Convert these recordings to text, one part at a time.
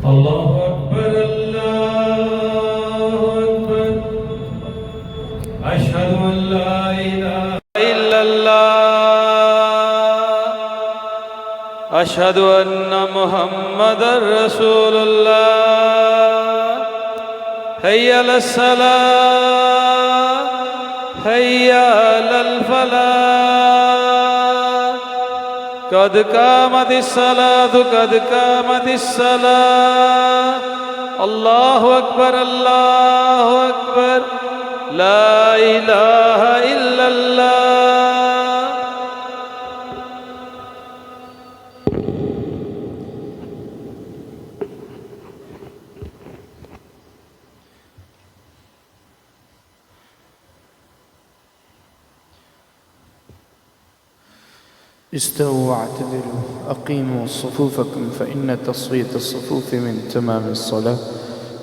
الله أكبر الله أكبر أشهد أن لا إله إلا الله أشهد أن محمدا رسول الله حي على الصلاة حي على الفلاح قد قامت الصلاة قد قامت الصلاة الله أكبر الله أكبر لا إله إلا الله استووا واعتدلوا أقيموا صفوفكم فإن تصفية الصفوف من تمام الصلاة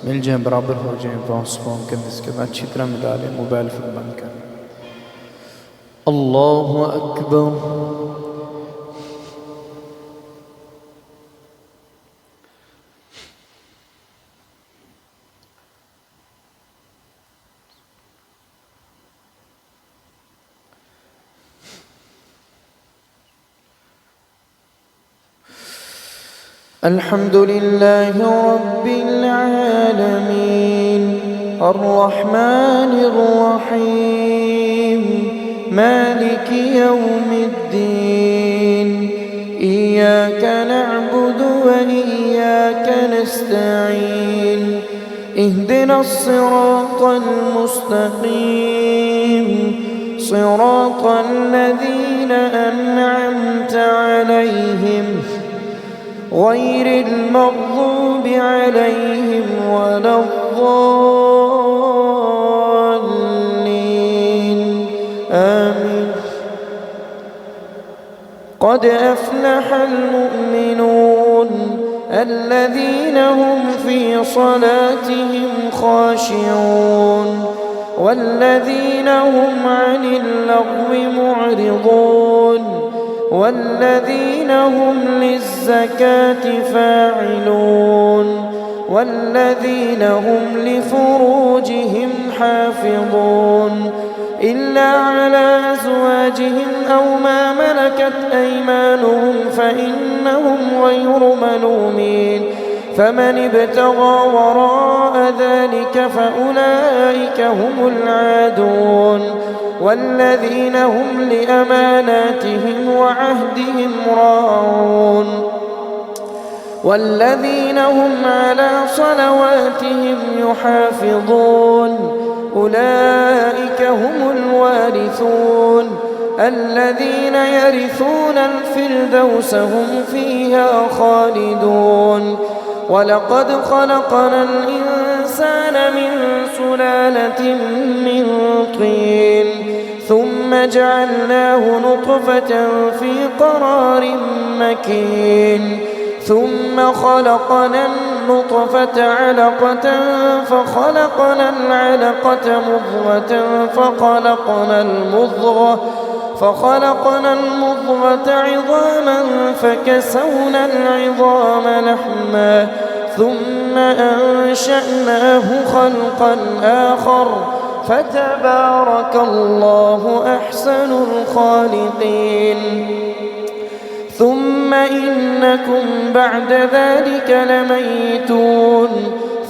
मिल बराबर हो जाएं ट्रांसफॉर्म करने इसके बाद अच्छी तरह मिला लें मोबाइल फोन बंद कर अल्लाह अकबर الحمد لله رب العالمين الرحمن الرحيم مالك يوم الدين إياك نعبد وإياك نستعين اهدنا الصراط المستقيم صراط الذين أنعمت عليهم غير المغضوب عليهم ولا الضالين آمين قد أفلح المؤمنون الذين هم في صلاتهم خاشعون والذين هم عن اللغو معرضون والذين هم للزكاة فاعلون والذين هم لفروجهم حافظون إلا على أزواجهم أو ما ملكت أيمانهم فإنهم غير ملومين فمن ابتغى وراء ذلك فأولئك هم العادون والذين هم لأماناتهم وعهدهم راعون والذين هم على صلواتهم يحافظون أولئك هم الوارثون الذين يرثون الفردوس هم فيها خالدون ولقد خلقنا الإنسان من سلالة من طين ثم جعلناه نطفة في قرار مكين ثم خلقنا النطفة علقة فخلقنا العلقة مضغة فخلقنا المضغة عظاما فكسونا العظام لحما ثم أنشأناه خلقا آخر فتبارك الله أحسن الخالقين ثم إنكم بعد ذلك لميتون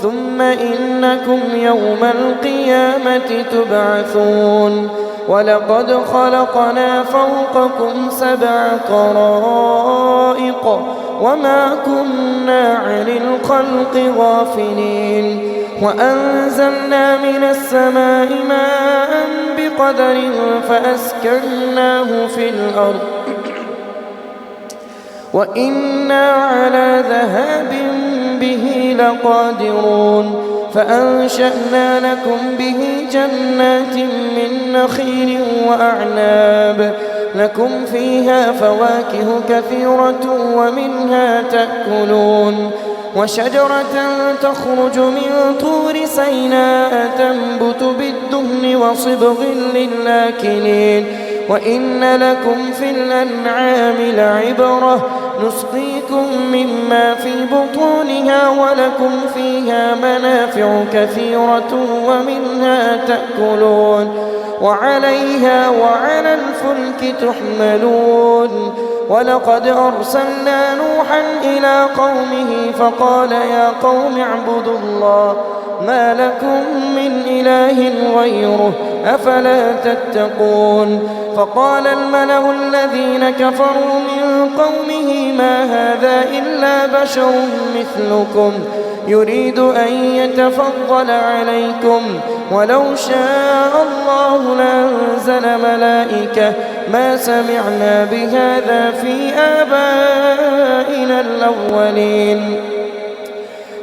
ثم إنكم يوم القيامة تبعثون ولقد خلقنا فوقكم 7 طرائق وما كنا عن الخلق غافلين وأنزلنا من السماء ماء بقدر فأسكناه في الأرض وإنا على ذهاب به لقادرون فأنشأنا لكم به جنات من نخيل وأعناب لكم فيها فواكه كثيرة ومنها تأكلون وشجرة تخرج من طور سيناء تنبت بالدهن وصبغ للآكلين وإن لكم في الأنعام لعبرة نسقيكم مما في بطونها ولكم فيها منافع كثيرة ومنها تأكلون وعليها وعلى الفلك تحملون. ولقد أرسلنا نوحا إلى قومه فقال يا قوم اعبدوا الله ما لكم من إله غيره أفلا تتقون. فقال الملأ الذين كفروا من قومه ما هذا إلا بشر مثلكم يريد أن يتفضل عليكم ولو شاء الله لأنزل ملائكة ما سمعنا بهذا في آبائنا الأولين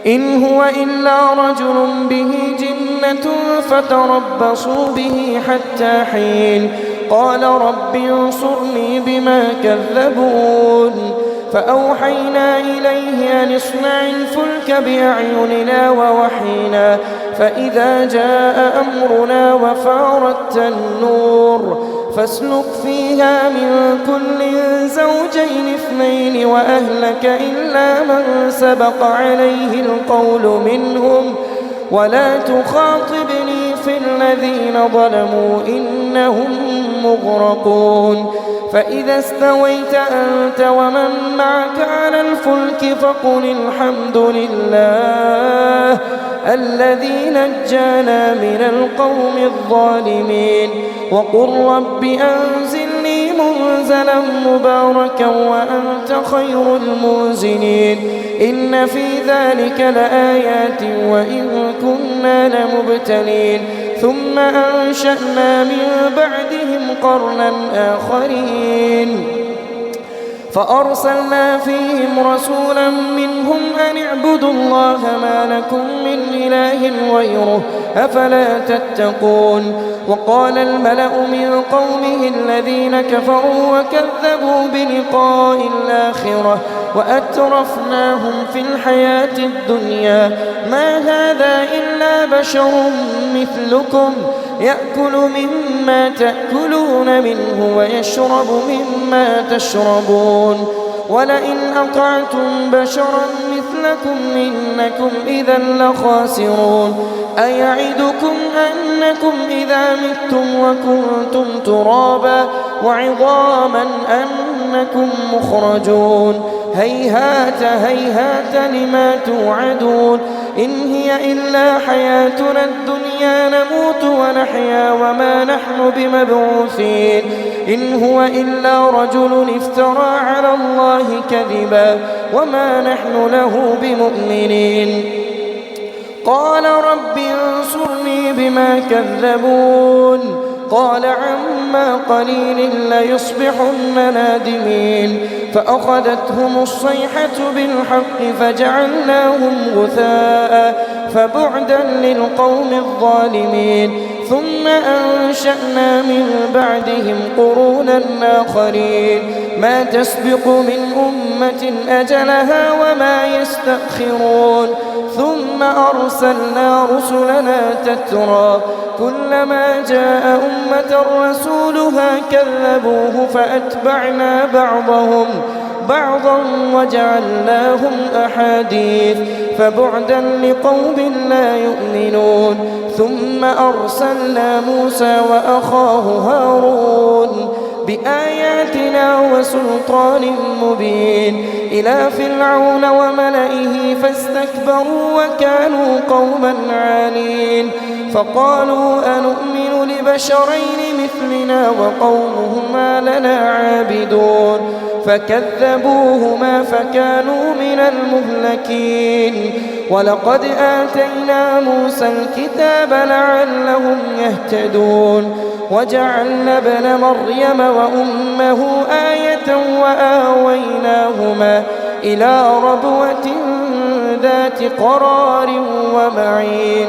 إن هو إلا رجل به جنة فتربصوا به حتى حين. قال رب انصرني بما كذبون. فأوحينا إليه أن اصنع الفلك بأعيننا ووحينا فإذا جاء أمرنا وفارت النور فاسلك فيها من كل زوجين اثنين وأهلك إلا من سبق عليه القول منهم ولا تخاطبني في الذين ظلموا إنهم مغرقون. فإذا استويت أنت ومن معك على الفلك فقل الحمد لله الذي نجانا من القوم الظالمين وقل رب أنزلني منزلا مباركا وأنت خير المنزلين. إن في ذلك لآيات وإن كنا لمبتلين ثم أنشأنا من بعدهم قرنا آخرين فأرسلنا فيهم رسولا منهم أن اعبدوا الله ما لكم من إله غيره أفلا تتقون. وقال الملأ من قومه الذين كفروا وكذبوا بلقاء الآخرة وأترفناهم في الحياة الدنيا ما هذا إلا بشر مثلكم يأكل مما تأكلون منه ويشرب مما تشربون ولئن أطعتم بشرا مثلكم إنكم إذا لخاسرون. أيعدكم أنكم إذا متم وكنتم ترابا وعظاما أنكم مخرجون هيهات هيهات لما توعدون. إن هي إلا حياتنا الدنيا نموت ونحيا وما نحن بمبعوثين. إن هو إلا رجل افترى على الله كذبا وما نحن له بمؤمنين. قال رب انصرني بما كذبون. قال عما قليل ليصبحن نادمين. فأخذتهم الصيحة بالحق فجعلناهم غثاء فبعدا للقوم الظالمين. ثم أنشأنا من بعدهم قرونا آخرين ما تسبق من أمة أجلها وما يستأخرون. ثم أرسلنا رسلنا تترى كلما جاء أمة رسولها كذبوه فأتبعنا بعضهم بعضا وجعلناهم أحاديث فبعدا لقوم لا يؤمنون. ثم أرسلنا موسى وأخاه هارون بآياتنا وسلطان مبين إلى فرعون وملئه فاستكبروا وكانوا قوما عالين. فقالوا أنؤمن لبشرين مثلنا وقومهما لنا عابدون فكذبوهما فكانوا من المهلكين. ولقد آتينا موسى الكتاب لعلهم يهتدون. وجعلنا ابن مريم وأمه آية وآويناهما إلى ربوة ذات قرار ومعين.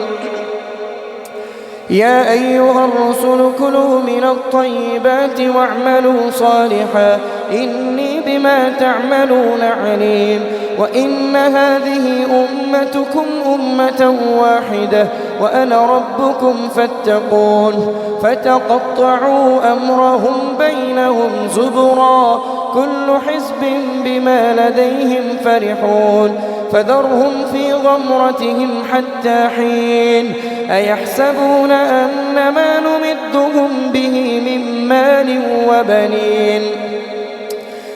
يا أيها الرسل كلوا من الطيبات واعملوا صالحا إني بما تعملون عليم. وإن هذه أمتكم أمة واحدة وأنا ربكم فاتقون. فتقطعوا أمرهم بينهم زبرا كل حزب بما لديهم فرحون فذرهم في غمرتهم حتى حين أيحسبون أن ما نمدهم به من مال وبنين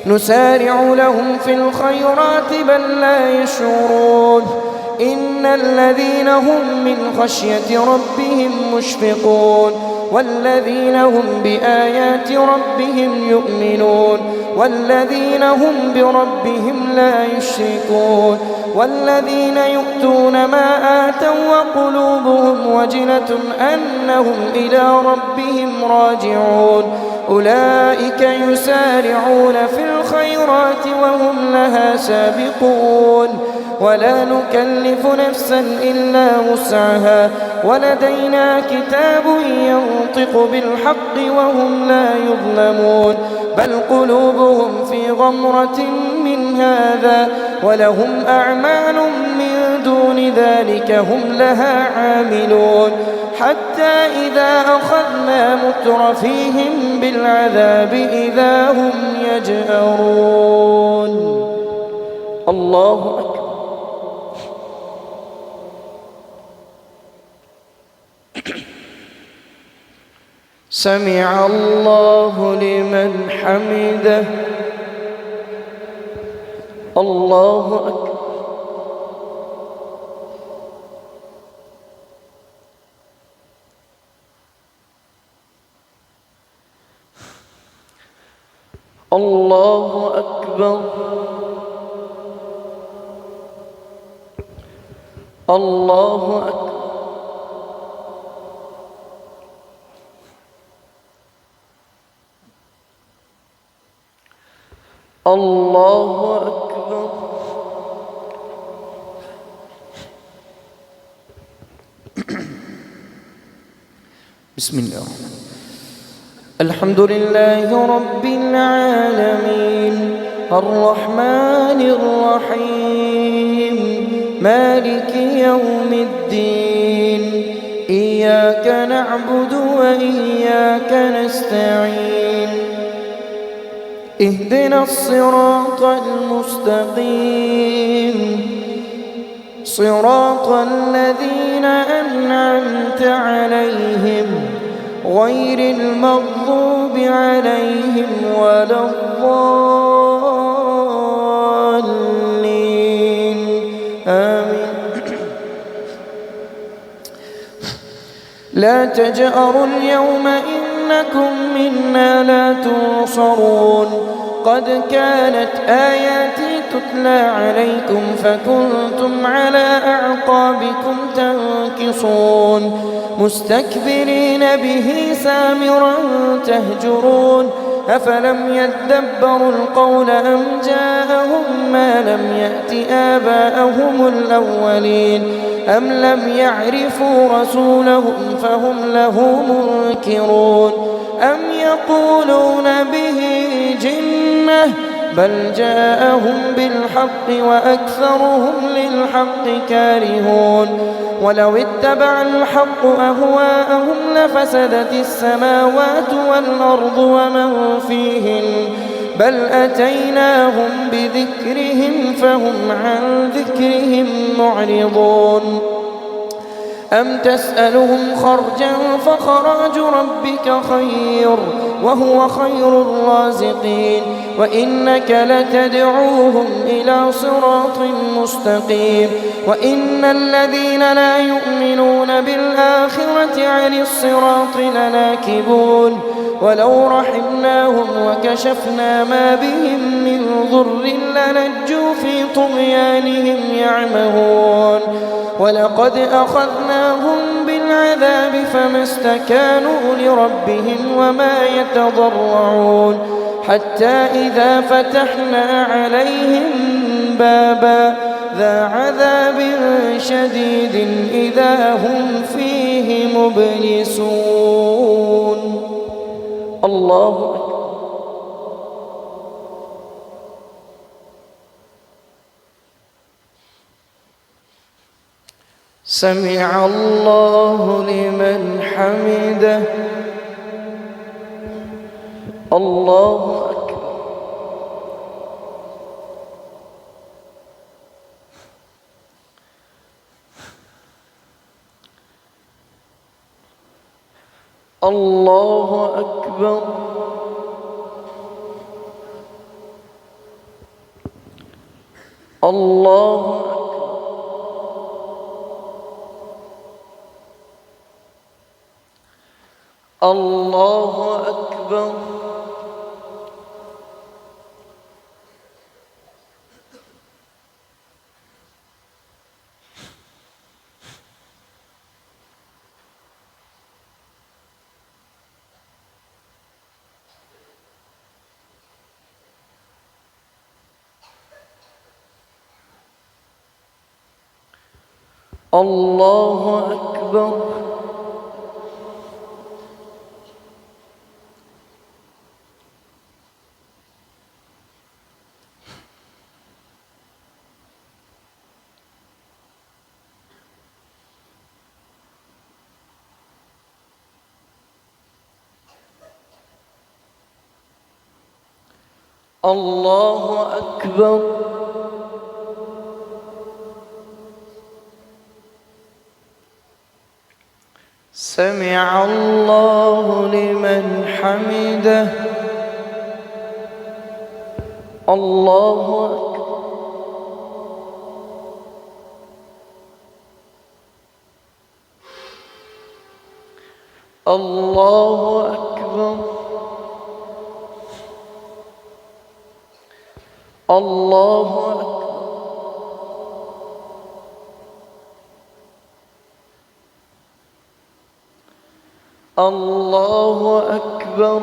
نسارع لهم في الخيرات بل لا يشعرون إن الذين هم من خشية ربهم مشفقون والذين هم بآيات ربهم يؤمنون والذين هم بربهم لا يشركون والذين يؤتون ما آتوا وقلوبهم وجلة أنهم إلى ربهم راجعون أولئك يسارعون في الخيرات وهم لها سابقون ولا نكلف نفسا إلا وسعها ولدينا كتاب ينطق بالحق وهم لا يظلمون بل قلوبهم في غمرة من هذا ولهم أعمال من دون ذلك هم لها عاملون حتى إذا أخذنا مترفيهم بالعذاب إذا هم يجأرون. الله أكبر. سمع الله لمن حمده. الله أكبر. الله أكبر. الله أكبر. الله أكبر. بسم الله الحمد لله رب العالمين الرحمن الرحيم مالك يوم الدين إياك نعبد وإياك نستعين اهدنا الصراط المستقيم صراط الذين أنعمت عليهم غير المغضوب عليهم ولا الضالين آمين. لا تجأروا اليوم إنكم منا لا تنصرون قد كانت آياتي تتلى عليكم فكنتم على أعقابكم تنكصون مستكبرين به سامرا تهجرون أفلم يدبروا القول أم جاءهم ما لم يأت آباءهم الأولين أم لم يعرفوا رسولهم فهم له منكرون أم يقولون به جنة بل جاءهم بالحق وأكثرهم للحق كارهون ولو اتبع الحق أهواءهم لفسدت السماوات والأرض ومن فيهن بل أتيناهم بذكرهم فهم عن ذكرهم معرضون أم تسألهم خرجا فخراج ربك خير وهو خير الرازقين وإنك لتدعوهم إلى صراط مستقيم وإن الذين لا يؤمنون بالآخرة عن الصراط لناكبون ولو رحمناهم وكشفنا ما بهم من ضر للجوا في طغيانهم يعمهون ولقد أخذناهم بالعذاب فما استكانوا لربهم وما يتضرعون حتى إذا فتحنا عليهم بابا ذا عذاب شديد إذا هم فيه مبلسون. الله أكبر. سمع الله لمن حمده. الله أكبر. الله أكبر. الله أكبر. الله أكبر. الله أكبر. الله أكبر. سمع الله لمن حمده. الله أكبر. الله أكبر. الله أكبر. الله أكبر.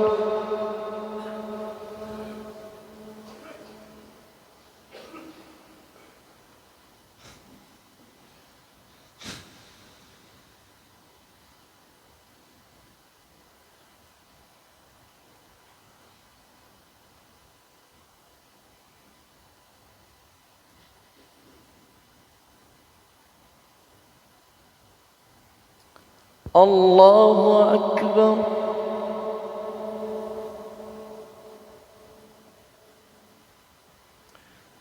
الله أكبر.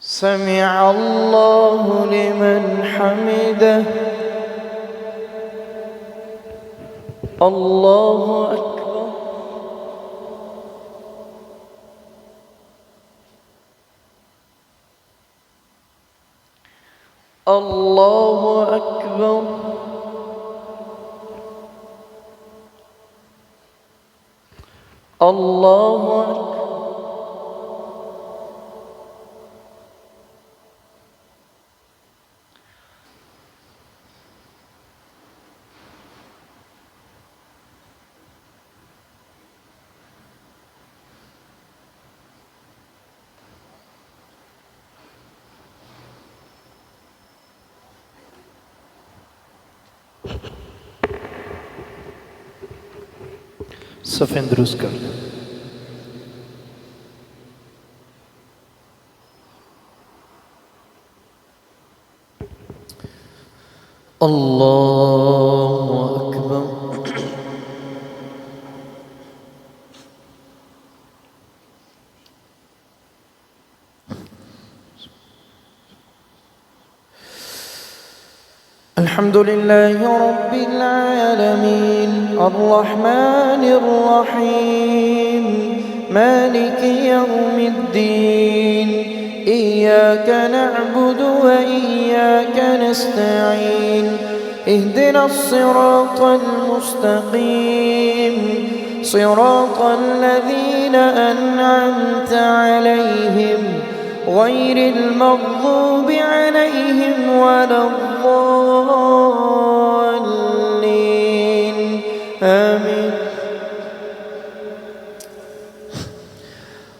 سمع الله لمن حمده. الله أكبر. الله أكبر. الله أكبر. सफ़ें दुरुस्त कर लें। अल्लाहु अकबर। الحمد لله رب العالمين الرحمن الرحيم مالك يوم الدين إياك نعبد وإياك نستعين اهدنا الصراط المستقيم صراط الذين أنعمت عليهم غير المغضوب عليهم ولا الضالين آمين.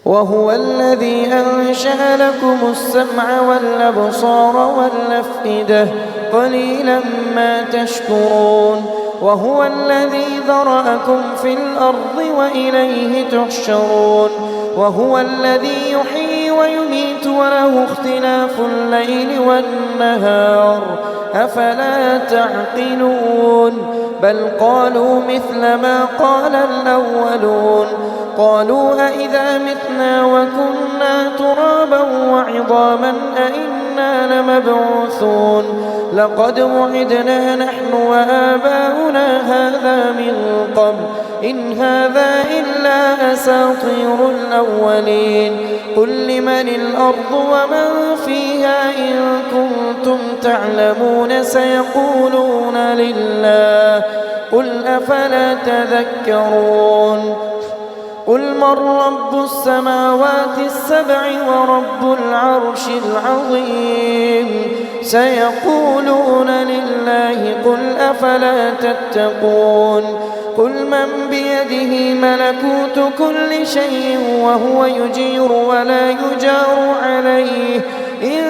وهو الذي أنشأ لكم السمع والأبصار والأفئدة قليلا ما تشكرون. وهو الذي ذرأكم في الأرض وإليه تحشرون. وهو الذي يحيي ويميت وله اختلاف الليل والنهار أفلا تعقلون. بل قالوا مثل ما قال الأولون قالوا أإذا متنا وكنا ترابا وعظاما أإنا لمبعوثون لقد وعدنا نحن وآباؤنا هذا من قبل إن هذا إلا أساطير الأولين قل لمن الأرض ومن فيها إن كنتم تعلمون سيقولون لله قل أفلا تذكرون قل من رب السماوات السبع ورب العرش العظيم سيقولون لله قل أفلا تتقون قل من بيده ملكوت كل شيء وهو يجير ولا يجار عليه إن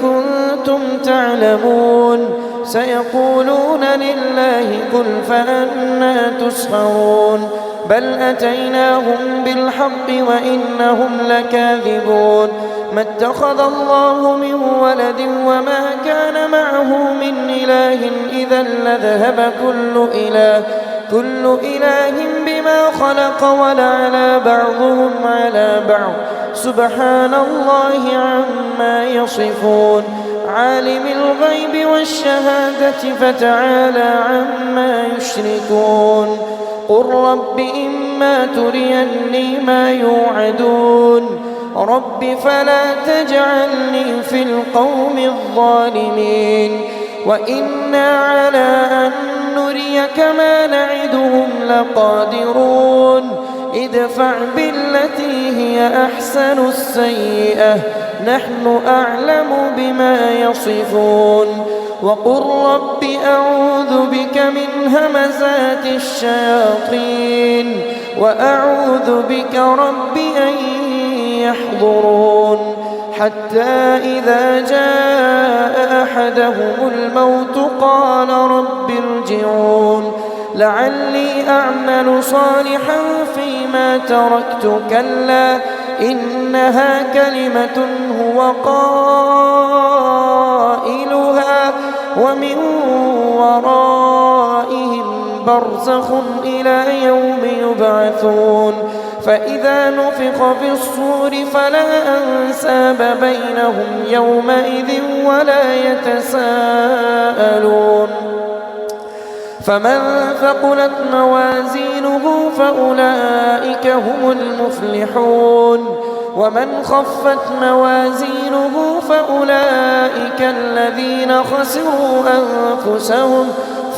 كنتم تعلمون سيقولون لله قل فأنى تسحرون بل أتيناهم بالحق وإنهم لكاذبون ما اتخذ الله من ولد وما كان معه من إله إذا لذهب كل إله بما خلق ولعلى بعضهم على بعض سبحان الله عما يصفون عالم الغيب والشهادة فتعالى عما يشركون قل رب إما تريني ما يوعدون رب فلا تجعلني في القوم الظالمين وإنا على أن نريك ما نعدهم لقادرون ادفع بالتي هي أحسن السيئة نحن أعلم بما يصفون وقل رب أعوذ بك من همزات الشياطين وأعوذ بك رب أن يحضرون حتى إذا جاء أحدهم الموت قال رب ارجعون لعلي أعمل صالحا فيما تركت كلا إنها كلمة هو قائلها ومن ورائهم برزخ إلى يوم يبعثون فإذا نفخ في الصور فلا أنساب بينهم يومئذ ولا يتساءلون فمن ثقلت موازينه فأولئك هم المفلحون ومن خفت موازينه فأولئك الذين خسروا أنفسهم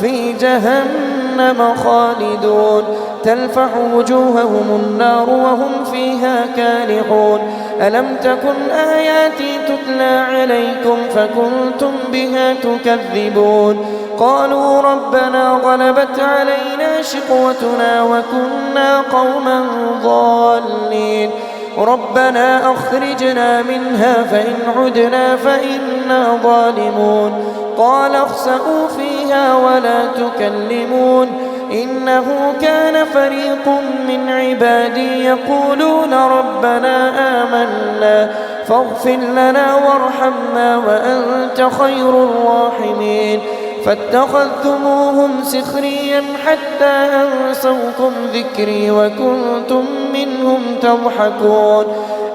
في جهنم خالدون تلفح وجوههم النار وهم فيها كالحون ألم تكن آياتي تتلى عليكم فكنتم بها تكذبون قالوا ربنا غلبت علينا شقوتنا وكنا قوما ضالين ربنا أخرجنا منها فإن عدنا فإنا ظالمون قال اخسئوا فيها ولا تكلمون إنه كان فريق من عبادي يقولون ربنا آمنا فاغفر لنا وارحمنا وأنت خير الراحمين فاتخذتموهم سخريا حتى أنسوكم ذكري وكنتم منهم تضحكون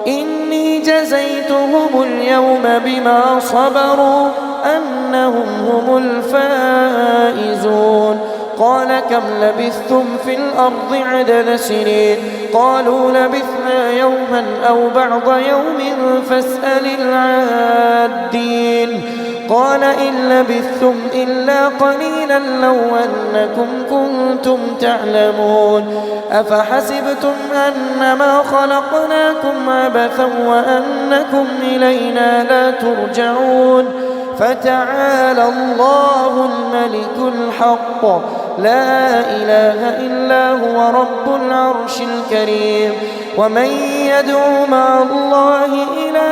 إني جزيتهم اليوم بما صبروا أنهم هم الفائزون قال كم لبثتم في الأرض عدد سنين قالوا لبثنا يوما أو بعض يوم فاسأل العادين قال إن لبثتم إلا قليلا لو أنكم كنتم تعلمون أفحسبتم أنما خلقناكم عبثا وأنكم إلينا لا ترجعون فتعالى الله الملك الحق لا إله إلا هو رب العرش الكريم ومن يدعو مع الله إلها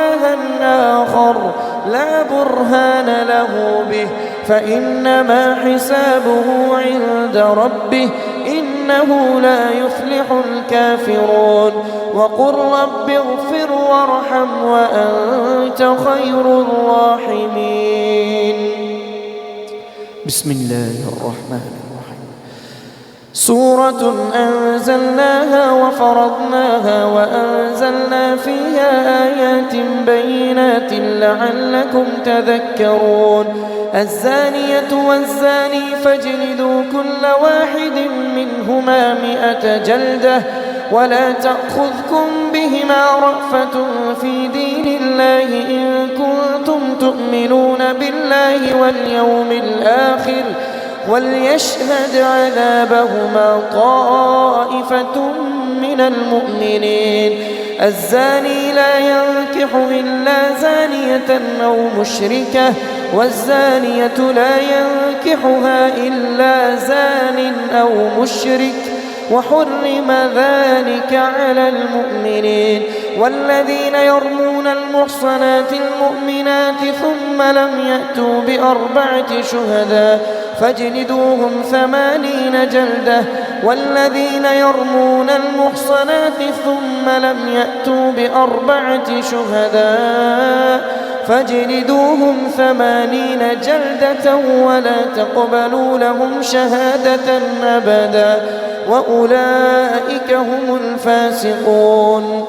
آخر لا برهان له به فإنما حسابه عند ربه إنه لا يفلح الكافرون وقل رب اغفر وارحم وأنت خير الراحمين بسم الله الرحمن الرحيم سورة أنزلناها وفرضناها وأنزلنا فيها آيات بينات لعلكم تذكرون. الزانية والزاني فاجلدوا كل واحد منهما 100 جلدة ولا تأخذكم بهما رأفة في دين الله إن كنتم تؤمنون بالله واليوم الآخر وليشهد عذابهما طائفة من المؤمنين. الزاني لا ينكح إلا زانية أو مشركة والزانية لا ينكحها إلا زان أو مشرك وحرم ذلك على المؤمنين. والذين يرمون المحصنات المؤمنات ثم لم يأتوا ب4 شهداء فاجلدوهم 80 جلدة. والذين يرمون المحصنات ثم لم يأتوا ب4 شهداء فاجلدوهم 80 جلدة ولا تقبلوا لهم شهادة أبدا وأولئك هم الفاسقون.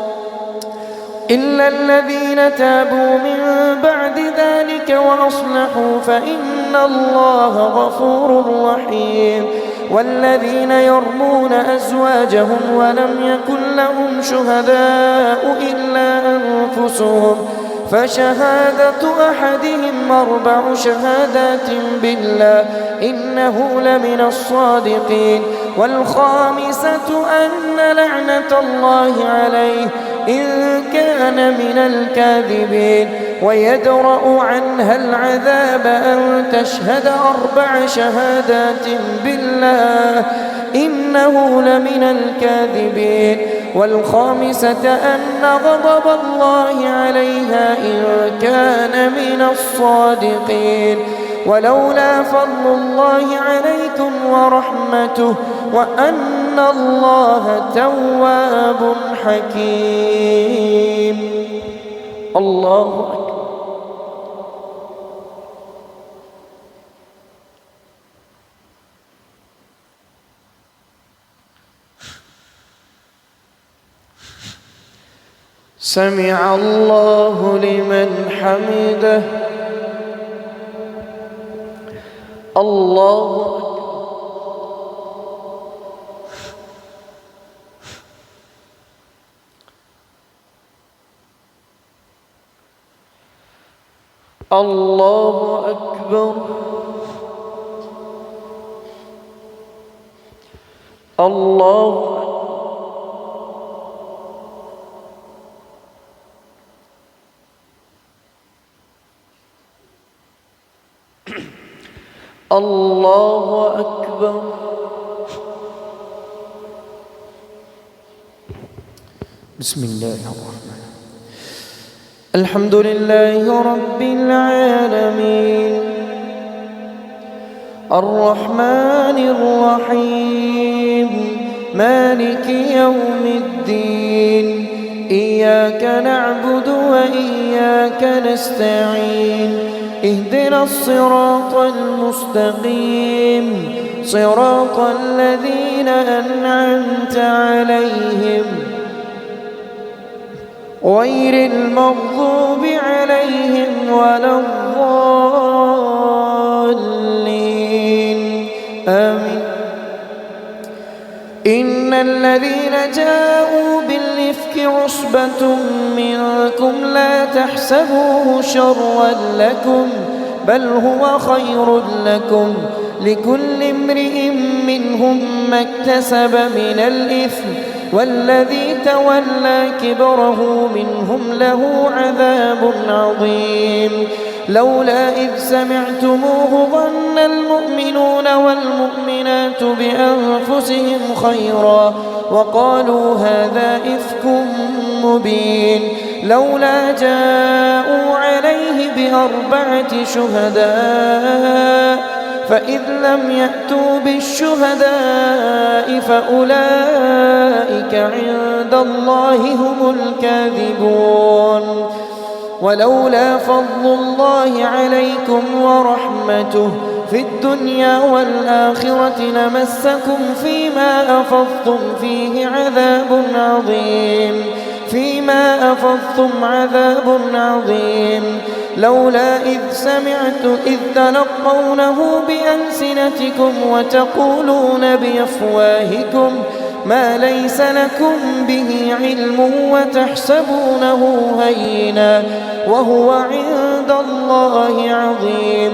إلا الذين تابوا من بعد ذلك وأصلحوا فإن الله غفور رحيم. والذين يرمون أزواجهم ولم يكن لهم شهداء إلا أنفسهم فشهادة أحدهم 4 شهادات بالله إنه لمن الصادقين. والخامسة أن لعنة الله عليه إن كان من الكاذبين. ويدرأ عنها العذاب أن تشهد 4 شهادات بالله إنه لمن الكاذبين. والخامسة أن غضب الله عليها إن كان من الصادقين. ولولا فضل الله عليكم ورحمته وأن الله تواب حكيم. الله أكبر. سمع الله لمن حمده. الله أكبر. الله أكبر. الله أكبر. الله أكبر. بسم الله الرحمن الرحيم. الحمد لله رب العالمين الرحمن الرحيم مالك يوم الدين إياك نعبد وإياك نستعين اهدنا الصراط المستقيم صراط الذين أنعمت عليهم غير المغضوب عليهم ولا الضالين آمين. إن الذين جاءوا بالإفك عصبة منكم لا تحسبوه شرا لكم بل هو خير لكم لكل امرئ منهم ما اكتسب من الإثم والذي تولى كبره منهم له عذاب عظيم. لولا إذ سمعتموه ظن المؤمنون والمؤمنات بأنفسهم خيرا وقالوا هذا إفك مبين. لولا جاءوا عليه ب4 شهداء فإذ لم يأتوا بالشهداء فأولئك عند الله هم الكاذبون. ولولا فضل الله عليكم ورحمته في الدنيا والآخرة لمسكم فيما أفضتم فيه عذاب عظيم لولا إذ تلقونه بألسنتكم وتقولون بأفواهكم ما ليس لكم به علم وتحسبونه هينا وهو عند الله عظيم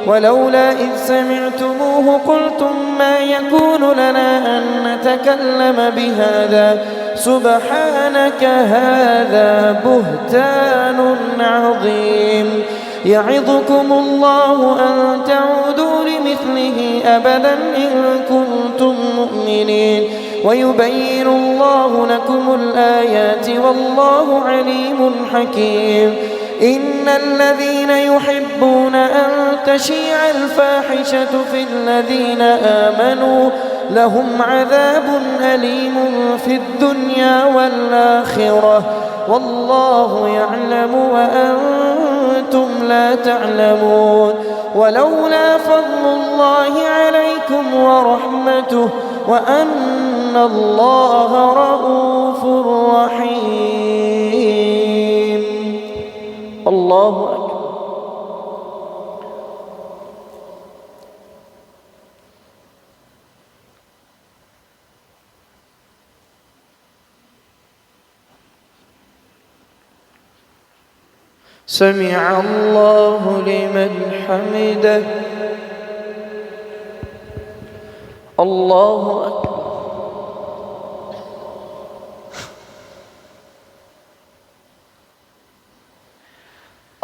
ولولا إذ سمعتموه قلتم ما يكون لنا أن نتكلم بهذا سبحانك هذا بهتان عظيم يعظكم الله أن تعودوا لمثله أبدا إن كنتم مؤمنين ويبين الله لكم الآيات والله عليم حكيم إن الذين يحبون أن تشيع الفاحشة في الذين آمنوا لهم عذاب أليم في الدنيا والآخرة والله يعلم وأنتم لا تعلمون ولولا فضل الله عليكم ورحمته وأن الله رؤوف رحيم. الله أكبر. سمع الله لمن حمده. الله أكبر.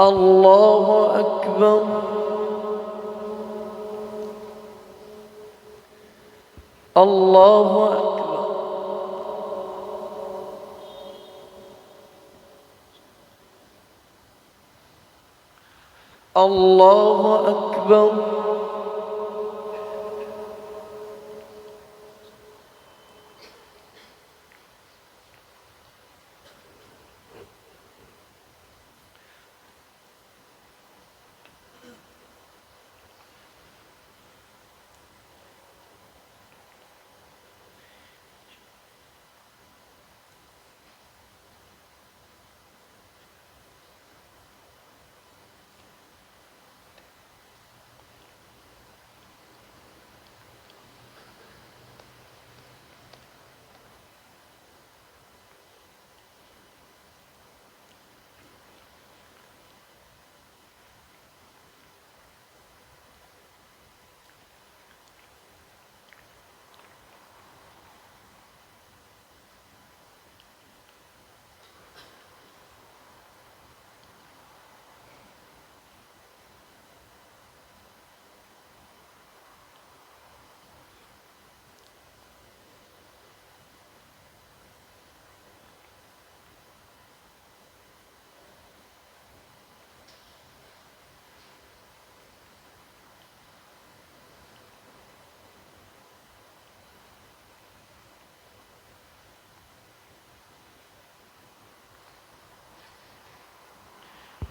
الله أكبر. الله أكبر. الله أكبر.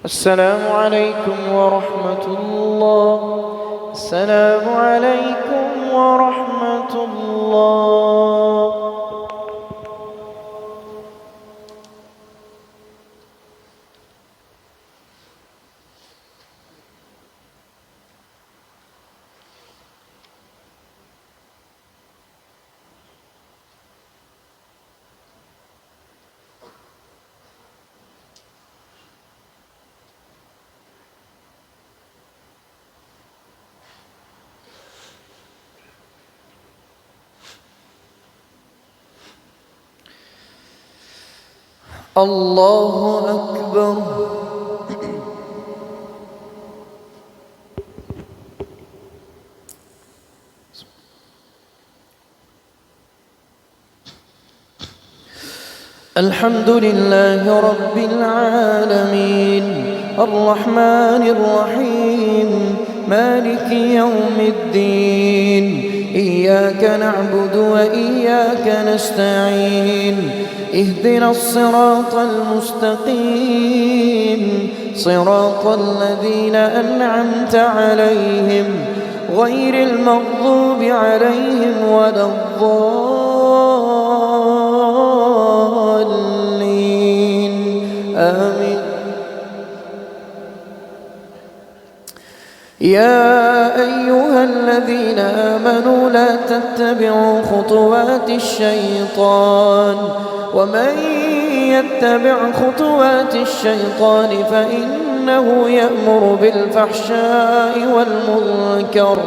السلام عليكم ورحمة الله. السلام عليكم ورحمة الله. الله أكبر. الحمد لله رب العالمين الرحمن الرحيم مالك يوم الدين إياك نعبد وإياك نستعين اهدنا الصراط المستقيم صراط الذين أنعمت عليهم غير المغضوب عليهم ولا الضالين آمين. يا أيها الذين آمنوا لا تتبعوا خطوات الشيطان ومن يتبع خطوات الشيطان فإنه يأمر بالفحشاء والمنكر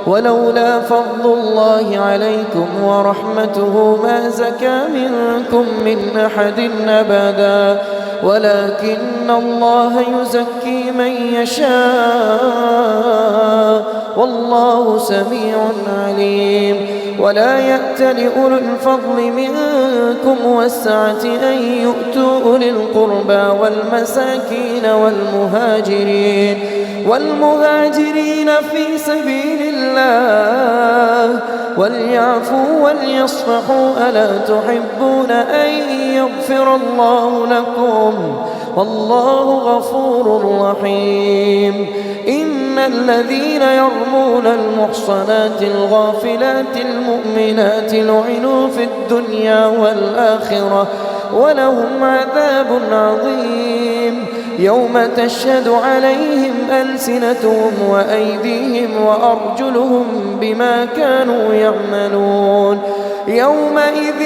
ولولا فضل الله عليكم ورحمته ما زكى منكم من أحد أبدا ولكن الله يزكي من يشاء والله سميع عليم. ولا يأت لأولو الفضل منكم والسعة أن يؤتوا أولي القربى والمساكين والمهاجرين في سبيل الله وليعفوا وليصفحوا ألا تحبون أن يغفر الله لكم والله غفور رحيم. إن الذين يرمون المحصنات الغافلات المؤمنات لعنوا في الدنيا والآخرة ولهم عذاب عظيم يوم تشهد عليهم ألسنتهم وأيديهم وأرجلهم بما كانوا يعملون يومئذ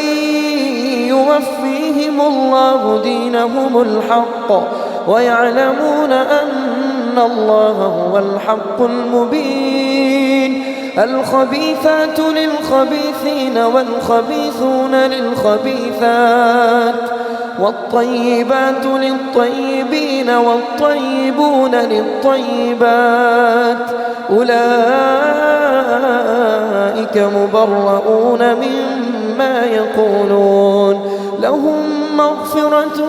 يوفيهم الله دينهم الحق ويعلمون أن الله هو الحق المبين. الخبيثات للخبيثين والخبيثون للخبيثات والطيبات للطيبين والطيبون للطيبات أولئك مبرؤون مما يقولون لهم مغفرة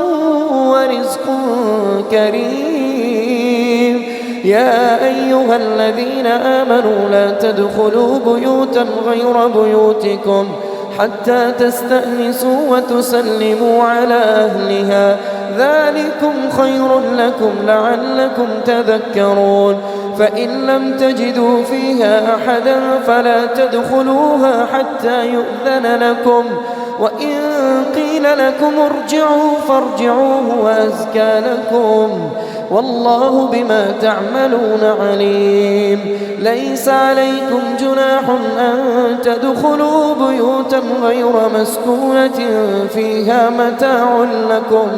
ورزق كريم. يا أيها الذين آمنوا لا تدخلوا بيوتا غير بيوتكم حتى تستأنسوا وتسلموا على أهلها ذلكم خير لكم لعلكم تذكرون. فإن لم تجدوا فيها أحدا فلا تدخلوها حتى يؤذن لكم وإن قيل لكم ارجعوا فارجعوا هو أزكى لكم والله بما تعملون عليم. ليس عليكم جناح أن تدخلوا بيوتا غير مسكونة فيها متاع لكم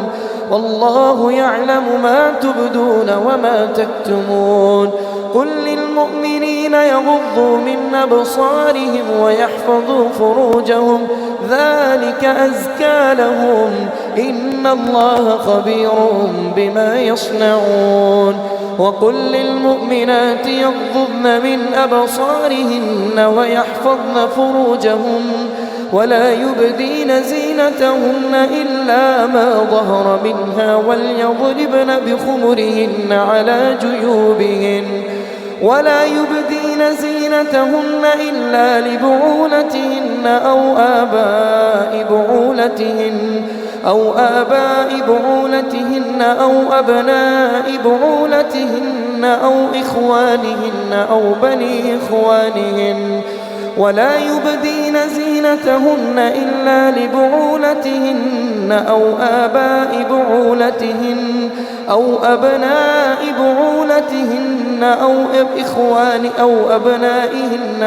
والله يعلم ما تبدون وما تكتمون. قل للمؤمنين يغضوا من أبصارهم ويحفظوا فروجهم ذلك أزكى لهم إن الله خبير بما يصنعون. وقل للمؤمنات يغضضن من أبصارهن ويحفظن فروجهن ولا يبدين زينتهن إلا ما ظهر منها وليضربن بخمرهن على جيوبهن ولا يبدين زينتهن إلا لبعولتهن أو آباء بعولتهن أو أبناء بعولتهن أو إخوانهن أو بني إخوانهن ولا يبدين زينتهن إلا لبعولتهن أو آباء بعولتهن أو أبناء بعولتهن أو أبنائهن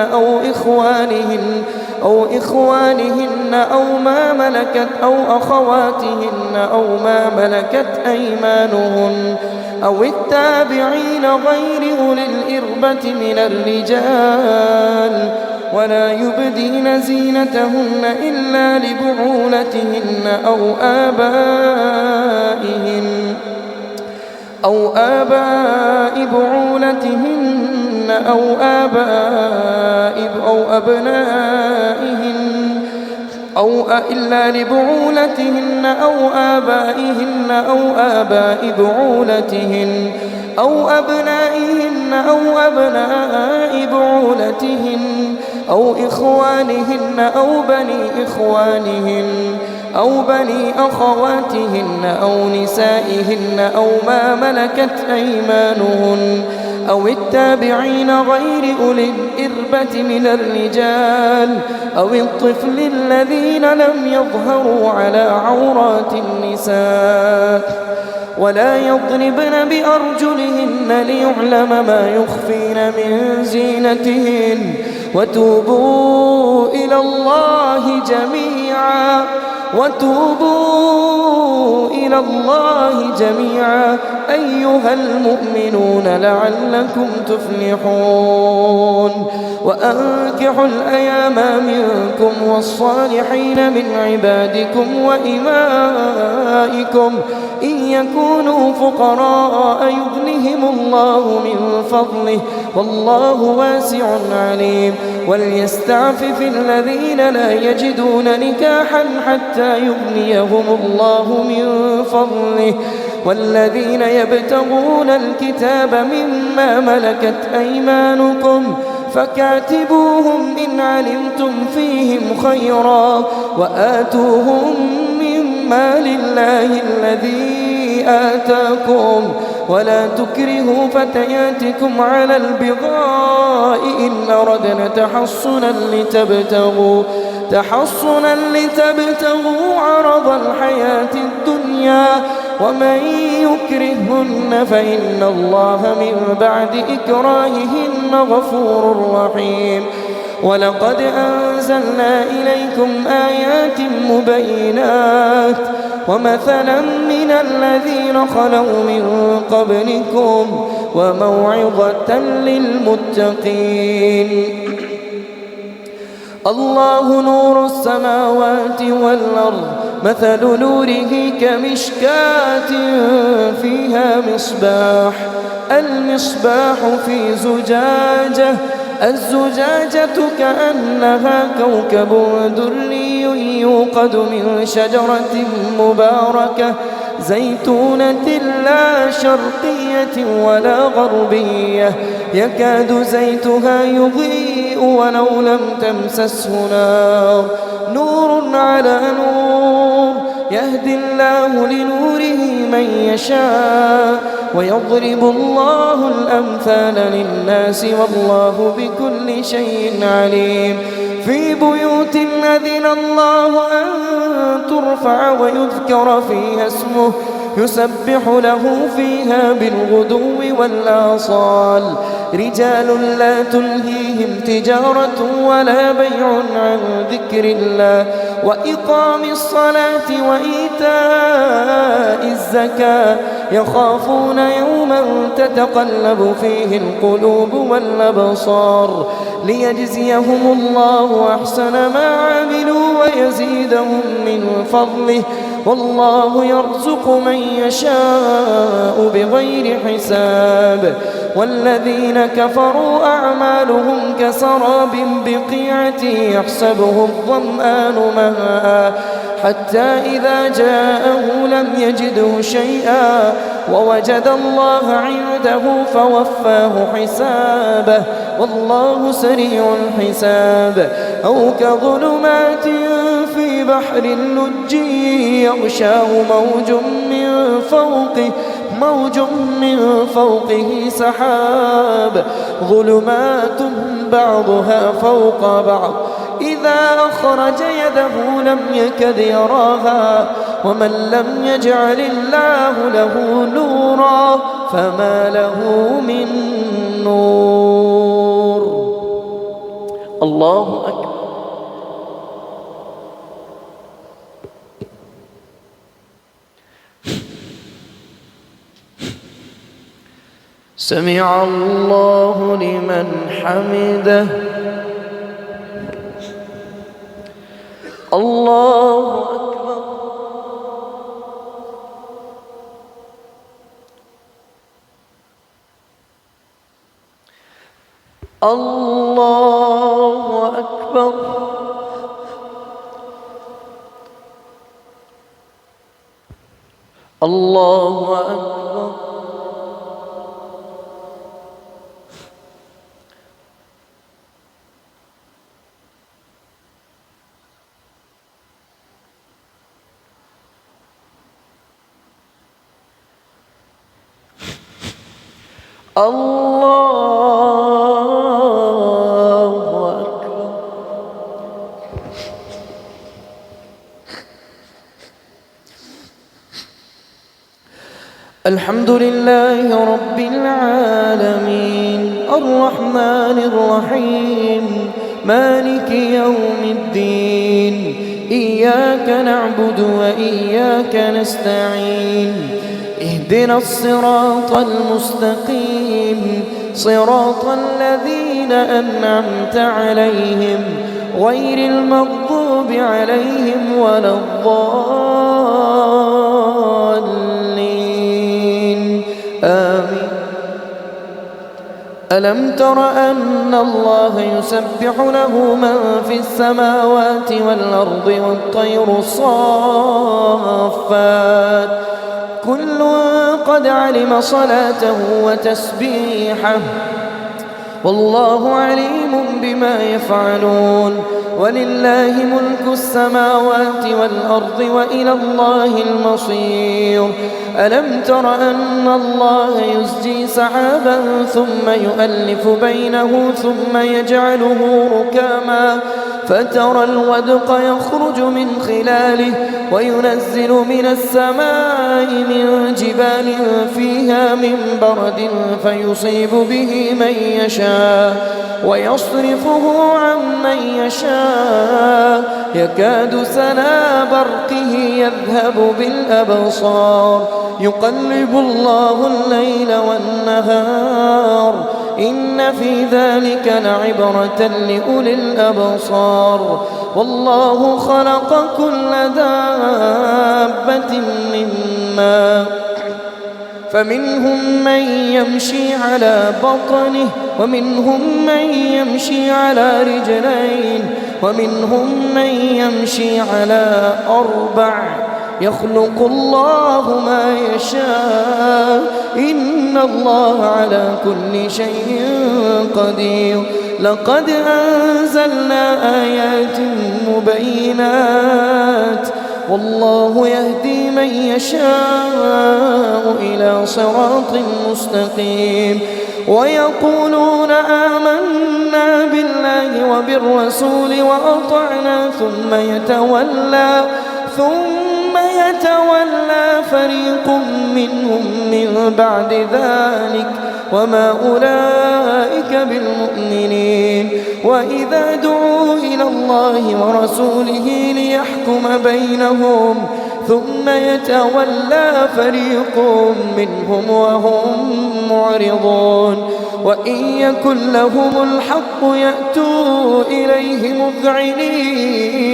أو إخوانهن أو ما ملكت أو أخواتهن أو ما ملكت أيمانهن أو التابعين غير أولي الإربة من الرجال ولا يبدين زينتهن إلا لبعولتهن أو آباء بعولتهن أو أبنائهن إلا لبعولتهن أو آبائهن أو آباء بعولتهن أو أبنائهن أو أبناء بعولتهن أو إخوانهن أو بني إخوانهن أو بني أخواتهن أو نسائهن أو ما ملكت أيمانهن أو التابعين غير أولي الإربة من الرجال أو الطفل الذين لم يظهروا على عورات النساء ولا يضربن بأرجلهن ليعلم ما يخفين من زينتهن وتوبوا إلى الله جميعا أيها المؤمنون لعلكم تفلحون وأنكحوا الأيام منكم والصالحين من عبادكم وإمائكم إن يكونوا فقراء يغنهم الله من فضله والله واسع عليم وليستعفف الذين لا يجدون نكاحا حتى يغنيهم الله من فضله والذين يبتغون الكتاب مما ملكت أيمانكم فكاتبوهم إن علمتم فيهم خيرا وآتوهم مما لله الذي آتاكم ولا تكرهوا فتياتكم على البغاء إن أردنا تحصنا لتبتغوا عرض الحياة الدنيا ومن يكرهن فإن الله من بعد إكراههن غفور رحيم ولقد أنزلنا إليكم آيات مبينات ومثلا من الذين خلوا من قبلكم وموعظة للمتقين الله نور السماوات والأرض مثل نوره كمشكاة فيها المصباح في زجاجة الزجاجة كأنها كوكب دري يوقد من شجرة مباركة زيتونة لا شرقية ولا غربية يكاد زيتها يضيء ولو لم تمسسه نار نور على نور يهدي الله لنوره من يشاء ويضرب الله الأمثال للناس والله بكل شيء عليم في بيوت أذن الله أن ترفع ويذكر فيها اسمه يسبح له فيها بالغدو والآصال رجال لا تلهيهم تجارة ولا بيع عن ذكر الله وإقام الصلاة وإيتاء الزكاة يخافون يوما تتقلب فيه القلوب والأبصار ليجزيهم الله أحسن ما عملوا ويزيدهم من فضله والله يرزق من يشاء بغير حساب والذين كفروا أعمالهم كسراب بقيعة يحسبه الظمآن ماء حتى إذا جاءه لم يجده شيئا ووجد الله عنده فوفاه حسابه والله سريع الحساب أو كظلمات في بحر لج يغشاه موج من فوقه سحاب ظلمات بعضها فوق بعض إذا أخرج يده لم يكد يراها ومن لم يجعل الله له نورا فما له من نور الله أكبر سمع الله لمن حمده الله أكبر الله أكبر الله أكبر الله لله رب العالمين الرحمن الرحيم مالك يوم الدين إياك نعبد وإياك نستعين اهدنا الصراط المستقيم صراط الذين أنعمت عليهم غير المغضوب عليهم ولا الضالين آمين. ألم تر أن الله يسبح له من في السماوات والأرض والطير الصافات كل قد علم صلاته وتسبيحه والله عليم بما يفعلون ولله ملك السماوات والأرض وإلى الله المصير. ألم تر أن الله يزجي سحابا ثم يؤلف بينه ثم يجعله ركاما فترى الودق يخرج من خلاله وينزل من السماء من جبال فيها من برد فيصيب به من يشاء ويصرفه عن من يشاء يكاد سنا برقه يذهب بالأبصار يقلب الله الليل والنهار إن في ذلك لعبرة لأولي الأبصار. والله خلق كل دابة من ماء فمنهم من يمشي على بطنه ومنهم من يمشي على رجلين ومنهم من يمشي على أربع يخلق الله ما يشاء إن الله على كل شيء قدير. لقد أنزلنا آيات مبينات والله يهدي من يشاء إلى صراط مستقيم. ويقولون آمنا بالله وبالرسول وأطعنا ثم يتولى فريق منهم من بعد ذلك وما أولئك بالمؤمنين. وإذا دعوا إلى الله ورسوله ليحكم بينهم ثم يتولى فريق منهم وهم معرضون. وإن يكن لهم الحق يأتوا إليه مذعنين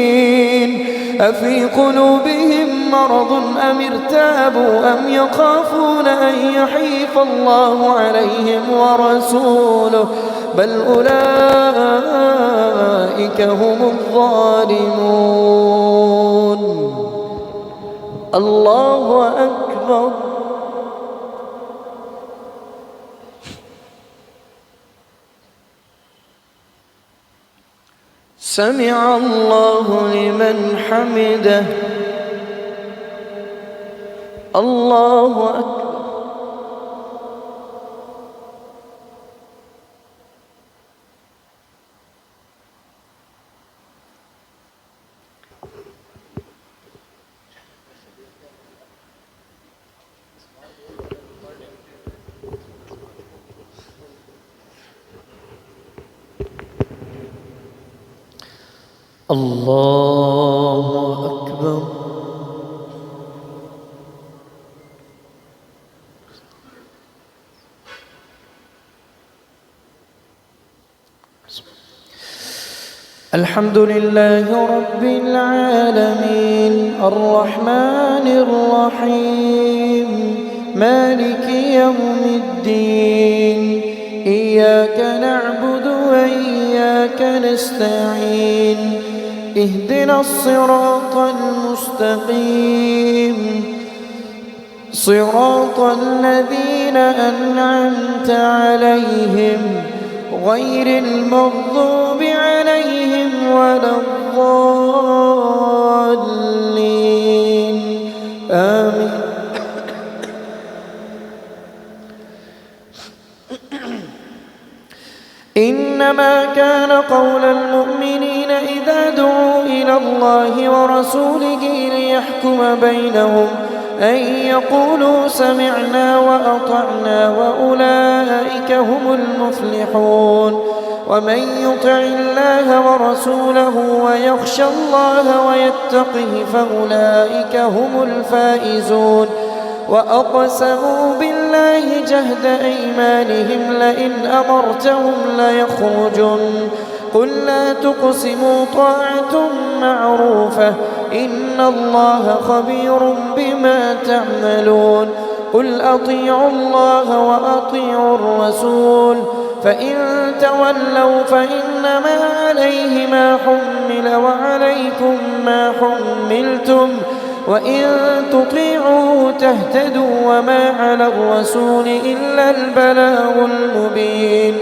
أفي قلوبهم مرض أم ارتابوا أم يخافون أن يحيف الله عليهم ورسوله بل أولئك هم الظالمون. الله أكبر. سمع الله لمن حمده. الله أكبر. الله أكبر. الحمد لله رب العالمين الرحمن الرحيم مالك يوم الدين إياك نعبد وإياك نستعين اهدنا الصراط المستقيم صراط الذين أنعمت عليهم غير المغضوب عليهم ولا الضالين آمين. إنما كان قول المؤمنين إذا دعوا إلى الله ورسوله ليحكم بينهم أن يقولوا سمعنا وأطعنا وأولئك هم المفلحون. ومن يطع الله ورسوله ويخشى الله ويتقه فأولئك هم الفائزون. وأقسموا بالله جهد أيمانهم لئن أمرتهم ليخرجن قل لا تقسموا طاعة معروفة إن الله خبير بما تعملون. قل أطيعوا الله وأطيعوا الرسول فإن تولوا فإنما عليه ما حمل وعليكم ما حملتم وإن تطيعوه تهتدوا وما على الرسول إلا البلاغ المبين.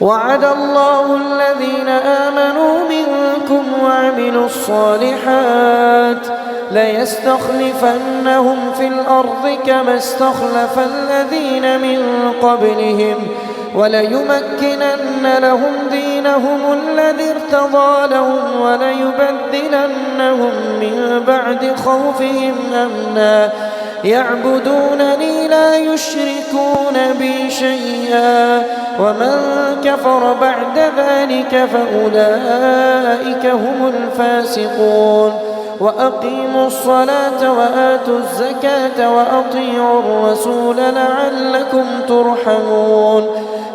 وعد الله الذين آمنوا منكم وعملوا الصالحات ليستخلفنهم في الأرض كما استخلف الذين من قبلهم وليمكنن لهم دينهم الذي ارتضى لهم وليبدلنهم من بعد خوفهم أمنا يعبدونني لا يشركون بي شيئا ومن كفر بعد ذلك فأولئك هم الفاسقون. وأقيموا الصلاة وآتوا الزكاة وأطيعوا الرسول لعلكم ترحمون.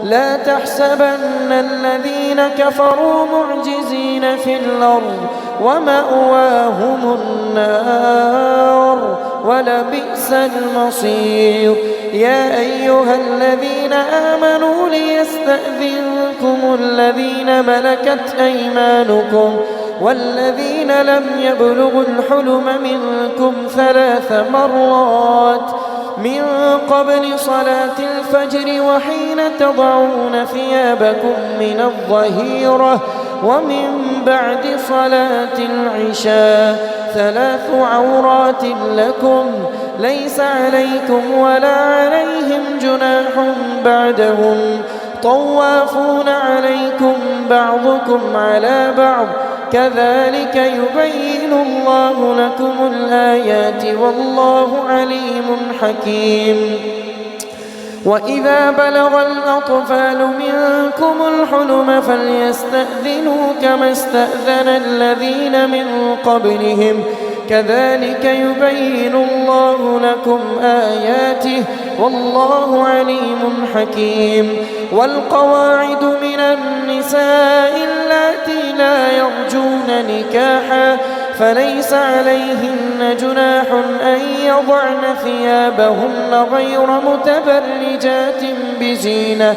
لا تحسبن الذين كفروا معجزين في الأرض ومأواهم النار ولبئس المصير. يا أيها الذين آمنوا ليستأذنكم الذين ملكت أيمانكم والذين لم يبلغوا الحلم منكم 3 مرات من قبل صلاة الفجر وحين تضعون ثيابكم من الظهيرة ومن بعد صلاة العشاء 3 عورات لكم ليس عليكم ولا عليهم جناح بعدهم طوافون عليكم بعضكم على بعض كذلك يبين الله لكم الآيات والله عليم حكيم. وإذا بلغ الأطفال منكم الحلم فليستأذنوا كما استأذن الذين من قبلهم كذلك يبين الله لكم آياته والله عليم حكيم. والقواعد من النساء اللاتي لا يرجون نكاحا فليس عليهن جناح أن يضعن ثيابهن غير متبرجات بزينة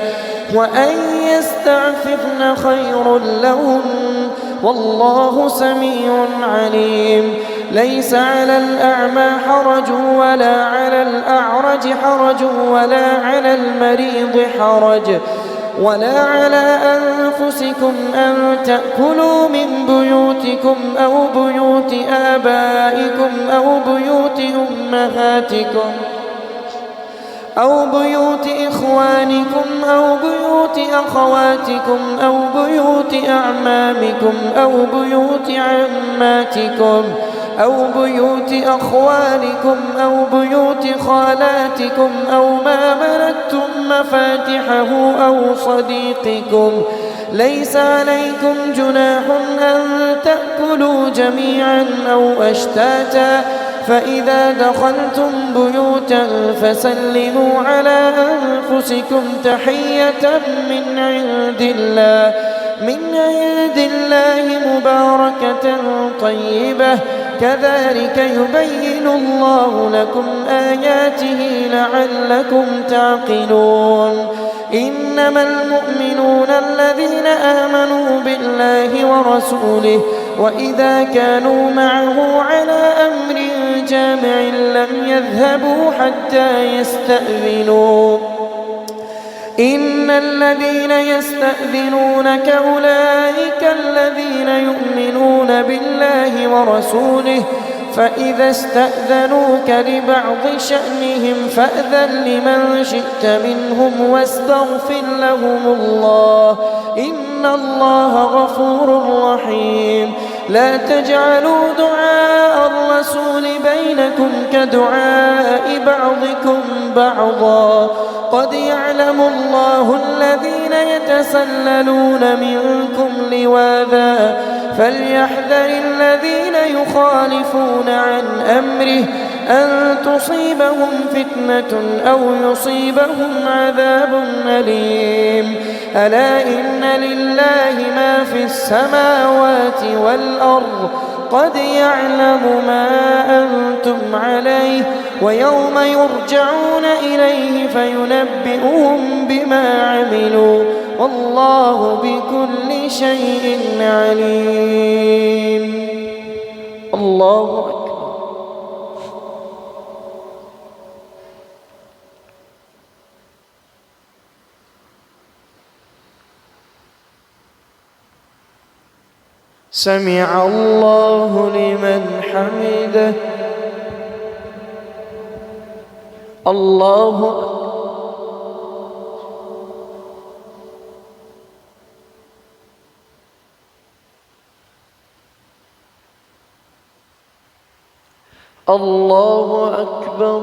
وأن يستعففن خير لهن والله سميع عليم. ليس على الأعمى حرج ولا على الأعرج حرج ولا على المريض حرج ولا على أنفسكم أن تأكلوا من بيوتكم أو بيوت آبائكم أو بيوت أمهاتكم أو بيوت إخوانكم أو بيوت أخواتكم أو بيوت أعمامكم أو بيوت عماتكم أو بيوت أخوالكم أو بيوت خالاتكم أو ما ملكتم مفاتحه أو صديقكم ليس عليكم جناح أن تأكلوا جميعا أو أشتاتا فإذا دخلتم بيوتا فسلموا على أنفسكم تحية من عند الله مباركة طيبة كذلك يبين الله لكم آياته لعلكم تعقلون. إنما المؤمنون الذين آمنوا بالله ورسوله وإذا كانوا معه على أمر جامع لم يذهبوا حتى يستأذنوا. إن الذين يستأذنونك أولئك الذين يؤمنون بالله ورسوله فإذا استأذنوك لبعض شأنهم فأذن لمن شئت منهم واستغفر لهم الله إن الله غفور رحيم. لا تجعلوا دعاء الرسول بينكم كدعاء بعضكم بعضا قد يعلم الله الذين يتسللون منكم لواذا فليحذر الذين يخالفون عن أمره أن تصيبهم فتنة أو يصيبهم عذاب أليم ألا إن لله ما في السماوات والأرض قد يعلم ما أنتم عليه ويوم يرجعون إليه فينبئهم بما عملوا والله بكل شيء عليم. الله أكبر. سمع الله لمن حمده. الله الله أكبر.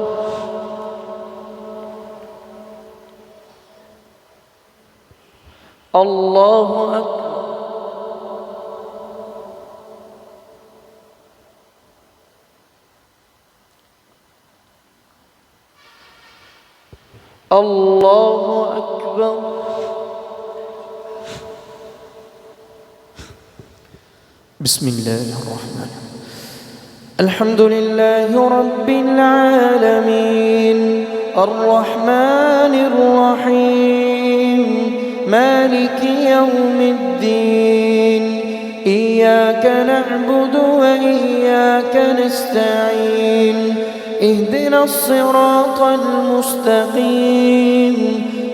الله أكبر. الله أكبر. بسم الله الرحمن الرحيم. الحمد لله رب العالمين الرحمن الرحيم مالك يوم الدين إياك نعبد وإياك نستعين اهدنا الصراط المستقيم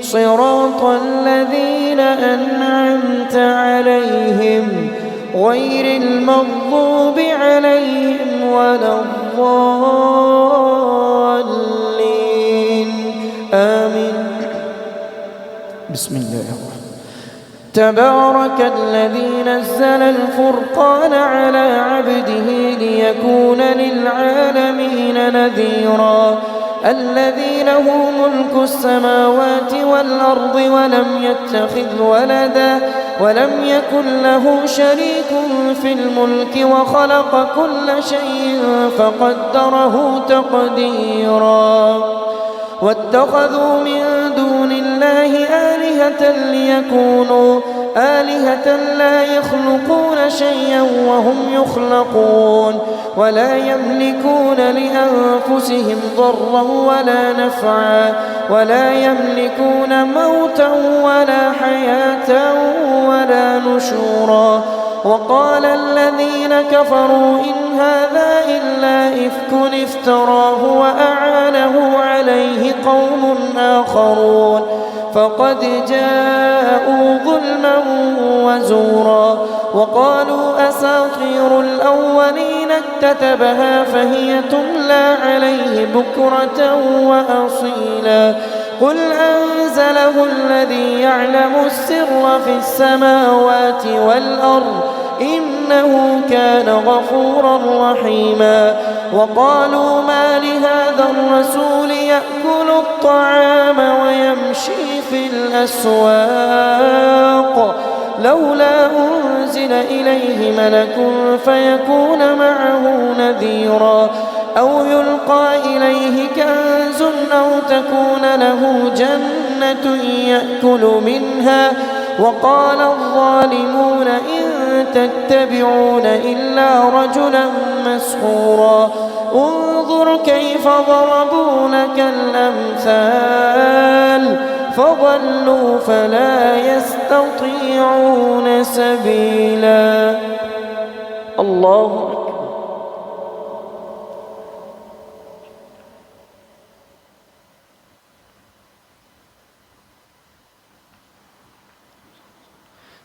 صراط الذين أنعمت عليهم غير المغضوب عليهم ولا الضالين آمين. بسم الله الرحمن الرحيم. تبارك الذي نزل الفرقان على عبده ليكون للعالمين نذيرا الذي له ملك السماوات والأرض ولم يتخذ ولدا ولم يكن له شريك في الملك وخلق كل شيء فقدره تقديرا واتخذوا من دون الله آلهة ليكونوا آلهة لا يخلقون شيئا وهم يخلقون ولا يملكون لأنفسهم ضرا ولا نفعا ولا يملكون موتا ولا حياة ولا نشورا وقال الذين كفروا إن هذا إلا إفك افتراه وأعانه عليه قوم آخرون فقد جاءوا ظلما وزورا وقالوا أساطير الأولين اكتتبها فهي تملى عليه بكرة وأصيلا قل أنزله الذي يعلم السر في السماوات والأرض إنه كان غفورا رحيما وقالوا ما لهذا الرسول يأكل الطعام ويمشي في الأسواق لولا أنزل إليه ملك فيكون معه نذيرا أو يلقى إليه كنز أو تكون له جنة يأكل منها وقال الظالمون إن تتبعون إلا رجلا مسحورا انظر كيف ضربوا لك الأمثال فضلوا فلا يستطيعون سبيلا. الله أكبر.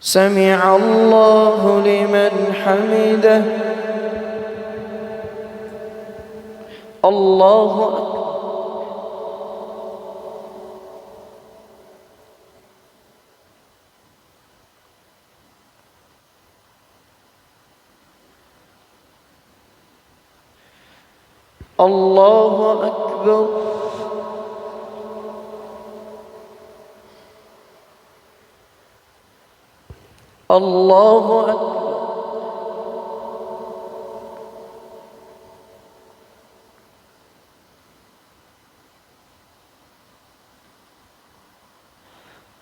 سمع الله لمن حمده. الله أكبر. الله أكبر. الله أكبر.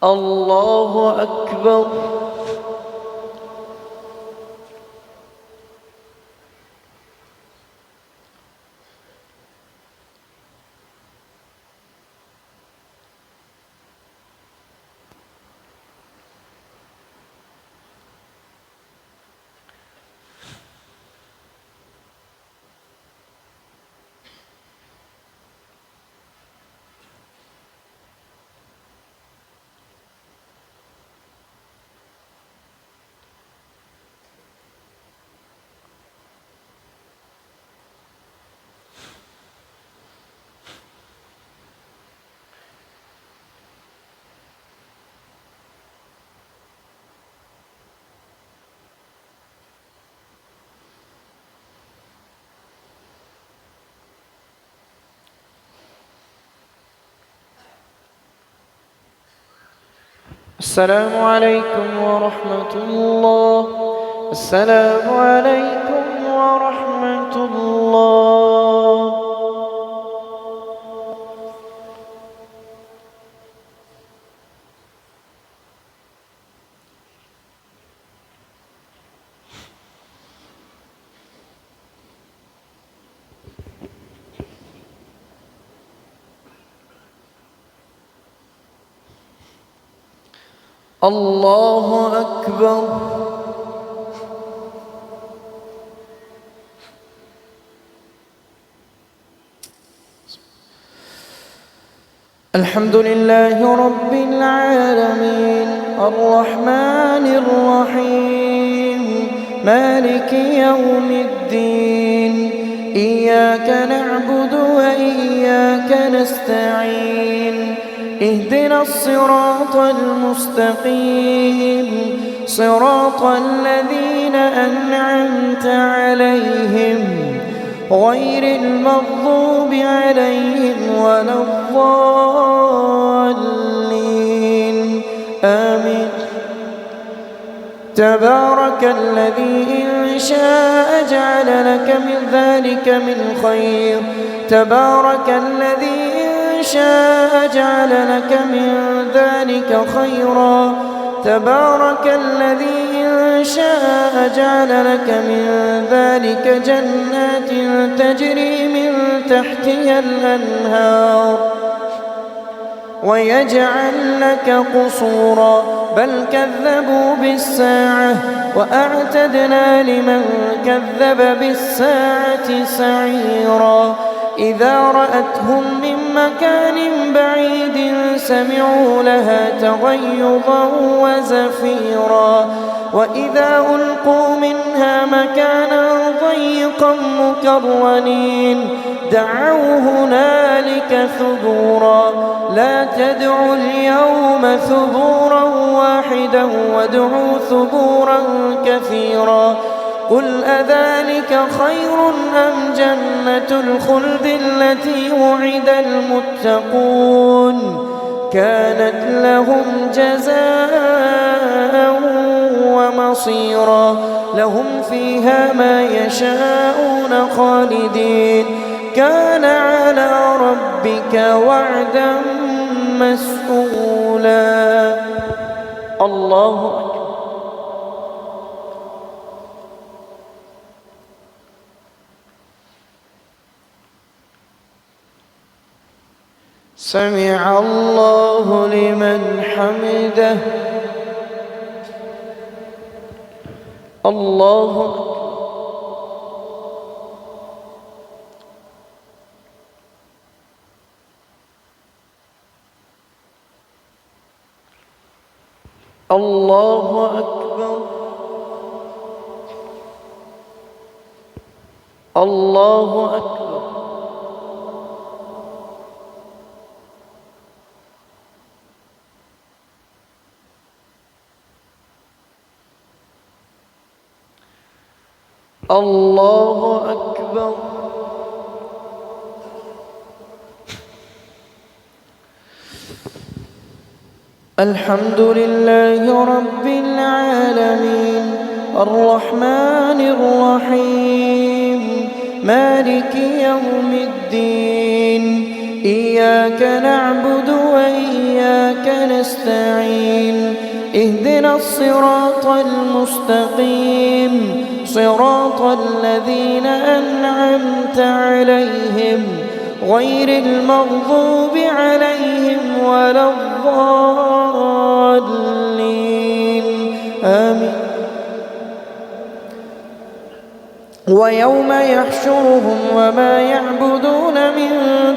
الله أكبر. السلام عليكم ورحمة الله. السلام عليكم ورحمة الله. الله أكبر. الحمد لله رب العالمين الرحمن الرحيم مالك يوم الدين إياك نعبد وإياك نستعين اهدنا الصراط المستقيم صراط الذين أنعمت عليهم غير المغضوب عليهم ولا الضالين آمين. تبارك الذي إن شاء جعل لك من ذلك من خير. تبارك الذي إن شاء جعل لك من ذلك خيرا. تبارك الذي إن شاء جعل لك من ذلك جنات تجري من تحتها الأنهار ويجعل لك قصورا بل كذبوا بالساعة وأعتدنا لمن كذب بالساعة سعيرا. إذا رأتهم من مكان بعيد سمعوا لها تغيظا وزفيرا وإذا ألقوا منها مكانا ضيقا مقرنين دعوا هنالك ثبورا لا تدعوا اليوم ثبورا واحدا وادعوا ثبورا كثيرا. قل أذلك خير أم جنة الخلد التي وعد المتقون كانت لهم جزاء ومصيرا لهم فيها ما يشاءون خالدين كان على ربك وعدا مسئولا. الله أكبر. سمع الله لمن حمده. الله أكبر. الله أكبر. الله أكبر. الله أكبر. الحمد لله رب العالمين الرحمن الرحيم مالك يوم الدين إياك نعبد وإياك نستعين اهدنا الصراط المستقيم صراط الذين أنعمت عليهم غير المغضوب عليهم ولا الضالين آمين. ويوم يحشرهم وما يعبدون من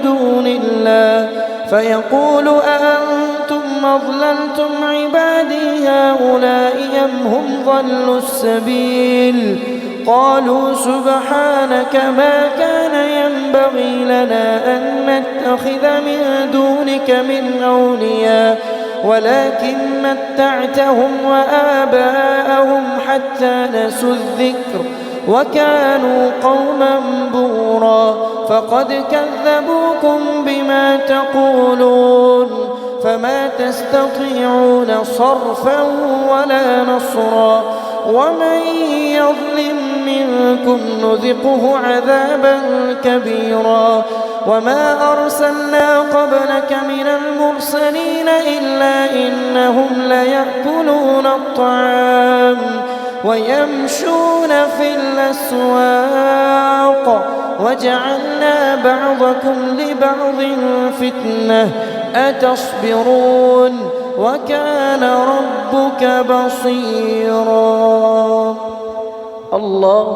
دون الله فيقول أأنتم أضللتم عبادي هؤلاء أم هم ضلوا السبيل قالوا سبحانك ما كان ينبغي لنا أن نتخذ من دونك من أولياء ولكن متعتهم وآباءهم حتى نسوا الذكر وكانوا قوما بورا فقد كذبوكم بما تقولون فما تستطيعون صرفا ولا نصرا ومن يظلم منكم نذقه عذابا كبيرا وما أرسلنا قبلك من المرسلين إلا إنهم ليأكلون الطعام ويمشون في الأسواق وجعلنا بعضكم لبعض فتنة أتصبرون وكان ربك بصيرا. الله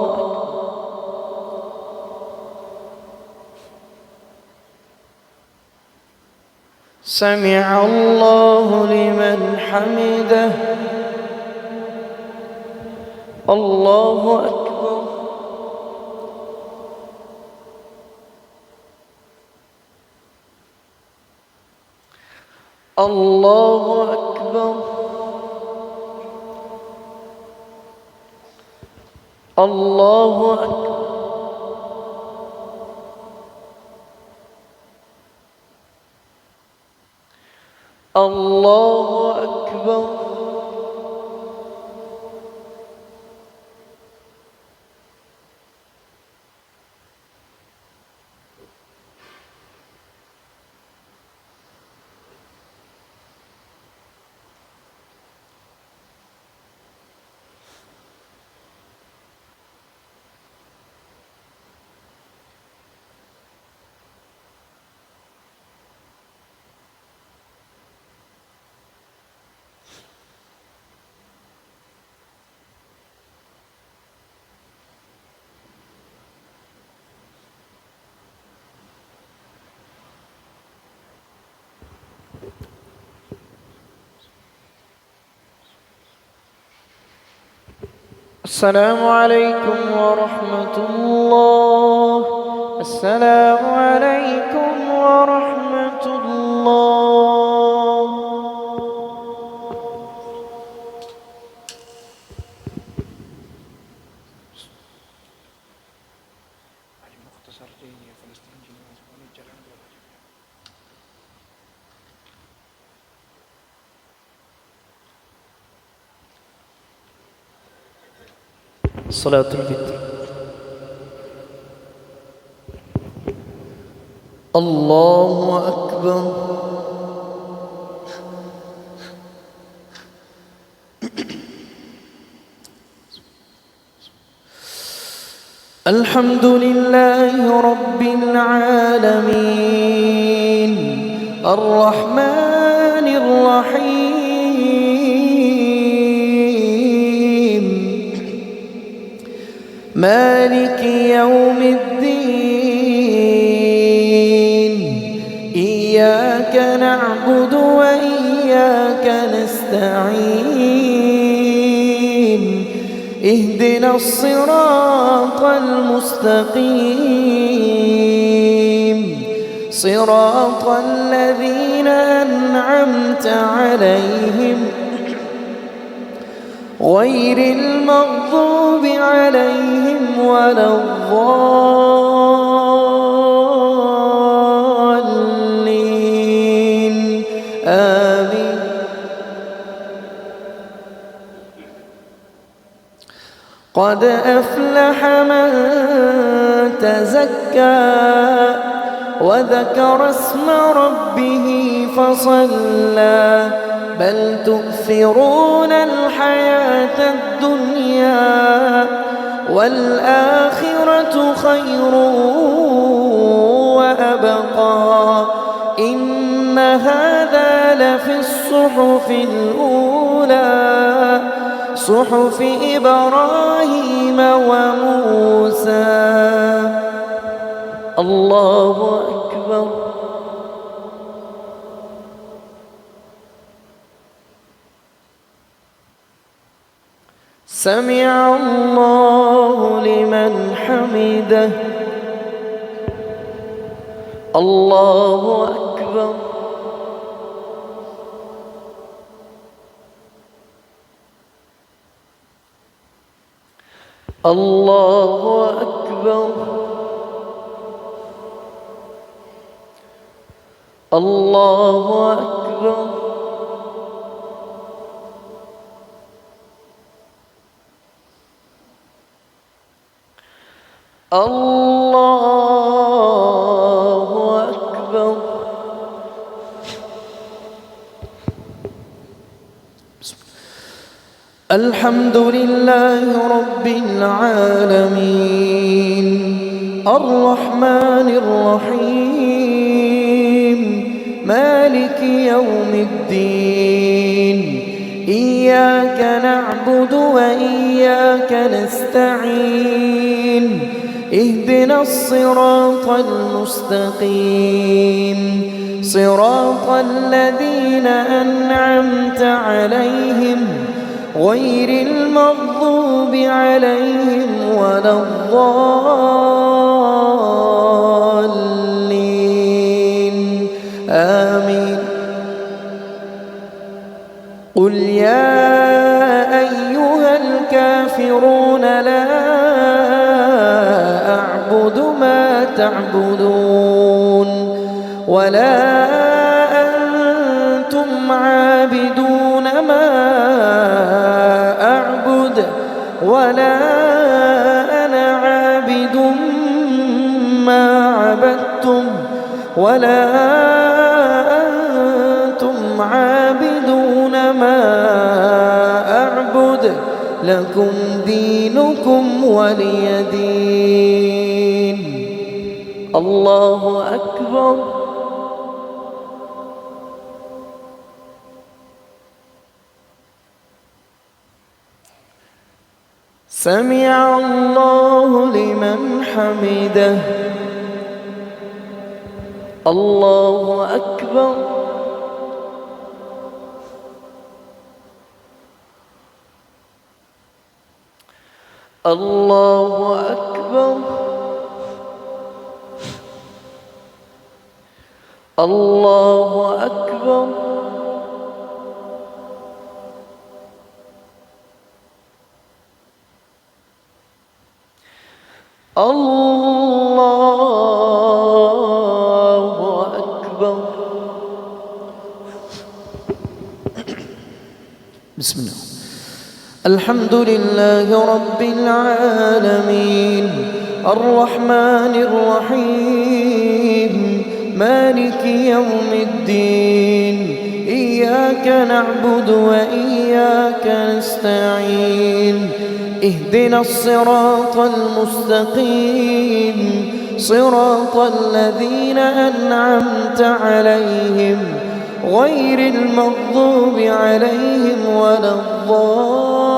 سمع الله لمن حمده. الله أكبر. الله أكبر. الله أكبر. الله أكبر. السلام عليكم ورحمة الله. السلام عليكم ورحمة الله. صلاة الفجر. الله أكبر. الحمد لله رب العالمين الرحمن الرحيم مالك يوم الدين إياك نعبد وإياك نستعين اهدنا الصراط المستقيم صراط الذين أنعمت عليهم غير المغضوب عليهم ولا الضالين آمين. قد أفلح من تزكى وذكر اسم ربه فصلى بل تؤثرون الحياة الدنيا والآخرة خير وأبقى إن هذا لفي الصحف الأولى صحف إبراهيم وموسى. الله أكبر. سمع الله لمن حمده. الله أكبر. الله أكبر. الله أكبر. الله أكبر. الحمد لله رب العالمين الرحمن الرحيم مالك يوم الدين إياك نعبد وإياك نستعين اهدنا الصراط المستقيم صراط الذين أنعمت عليهم غير المغضوب عليهم ولا الضالين آمين. قل يا أيها الكافرون لا أعبد ما تعبدون ولا أنتم عابدون ما أعبد ولا أنا عابد ما عبدتم ولا أنتم عابدون ما أعبد لكم دينكم ولي دين. الله أكبر. سمع الله لمن حمده. الله أكبر. الله أكبر. الله أكبر. الله أكبر. بسم الله. الحمد لله رب العالمين الرحمن الرحيم مالك يوم الدين إياك نعبد وإياك نستعين اهدنا الصراط المستقيم صراط الذين أنعمت عليهم غير المغضوب عليهم ولا الضالين